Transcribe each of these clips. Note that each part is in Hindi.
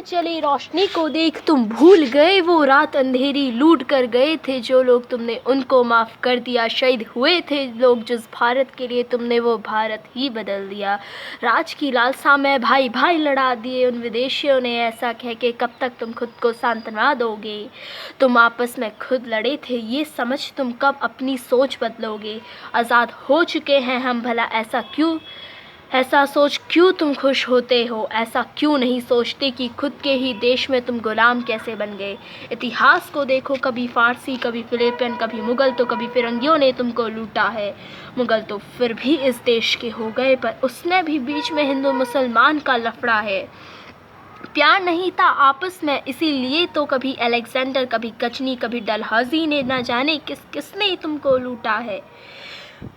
चले रोशनी को देख, तुम भूल गए वो रात अंधेरी, लूट कर गए थे जो लोग तुमने उनको माफ़ कर दिया। शहीद हुए थे लोग जिस भारत के लिए तुमने वो भारत ही बदल दिया। राज की लालसा में भाई भाई लड़ा दिए उन विदेशियों ने, ऐसा कह के कब तक तुम खुद को सांत्वना दोगे। तुम आपस में खुद लड़े थे ये समझ तुम कब अपनी सोच बदलोगे। आज़ाद हो चुके हैं हम, भला ऐसा सोच क्यों तुम खुश होते हो। ऐसा क्यों नहीं सोचते कि खुद के ही देश में तुम गुलाम कैसे बन गए। इतिहास को देखो, कभी फारसी, कभी फिलिपियन, कभी मुग़ल तो कभी फिरंगियों ने तुमको लूटा है। मुग़ल तो फिर भी इस देश के हो गए, पर उसने भी बीच में हिंदू मुसलमान का लफड़ा है। प्यार नहीं था आपस में, इसीलिए तो कभी अलेक्जेंडर, कभी गजनी, कभी डलहौजी ने न जाने किसने तुमको लूटा है।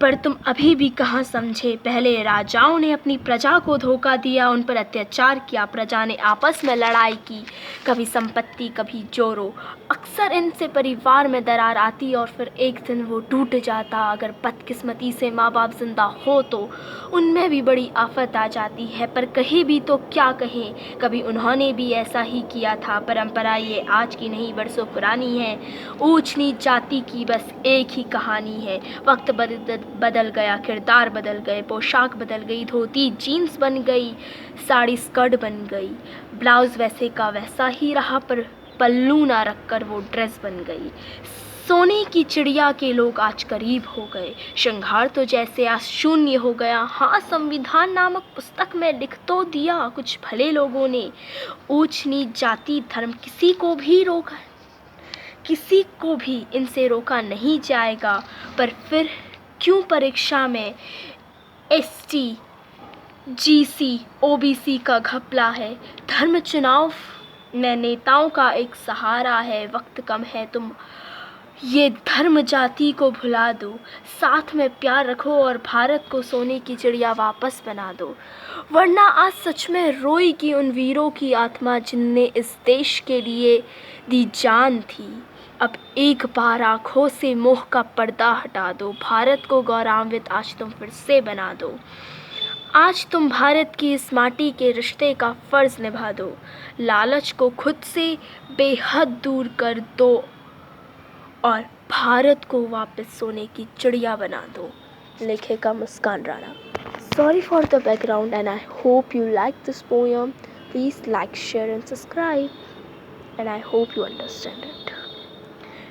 पर तुम अभी भी कहाँ समझे। पहले राजाओं ने अपनी प्रजा को धोखा दिया, उन पर अत्याचार किया, प्रजा ने आपस में लड़ाई की, कभी संपत्ति कभी जोरों। अक्सर इनसे परिवार में दरार आती और फिर एक दिन वो टूट जाता। अगर बदकिस्मती से माँ बाप जिंदा हो तो उनमें भी बड़ी आफत आ जाती है। पर कहीं भी तो क्या कहें, कभी उन्होंने भी ऐसा ही किया था। परंपरा ये आज की नहीं बरसों पुरानी है। ऊंच नीच जाति की बस एक ही कहानी है। वक्त बदल गया, किरदार बदल गए, पोशाक बदल गई, धोती जीन्स बन गई, साड़ी स्कर्ट बन गई, ब्लाउज वैसे का वैसा ही रहा, पर पल्लू ना रखकर वो ड्रेस बन गई। सोने की चिड़िया के लोग आज करीब हो गए, श्रृंगार तो जैसे आज शून्य हो गया। हाँ, संविधान नामक पुस्तक में लिख तो दिया कुछ भले लोगों ने, ऊंच नीच जाति धर्म किसी को भी इनसे रोका नहीं जाएगा। पर फिर क्यों परीक्षा में ST GC OBC का घपला है। धर्म चुनाव में नेताओं का एक सहारा है। वक्त कम है, तुम ये धर्म जाति को भुला दो, साथ में प्यार रखो और भारत को सोने की चिड़िया वापस बना दो। वरना आज सच में रोएगी उन वीरों की आत्मा जिनने इस देश के लिए दी जान थी। अब एक बार आँखों से मोह का पर्दा हटा दो, भारत को गौरवान्वित आज तुम फिर से बना दो। आज तुम भारत की इस माटी के रिश्ते का फ़र्ज़ निभा दो। लालच को खुद से बेहद दूर कर दो और भारत को वापस सोने की चिड़िया बना दो। लेखिका मुस्कान Rana. Sorry for the background and I hope you like this poem. Please like, share and subscribe, and I hope you understand it.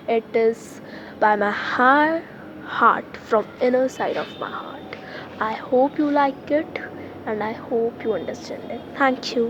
It is by my heart from inner side of my heart. I hope you like it and I hope you understand it. Thank you.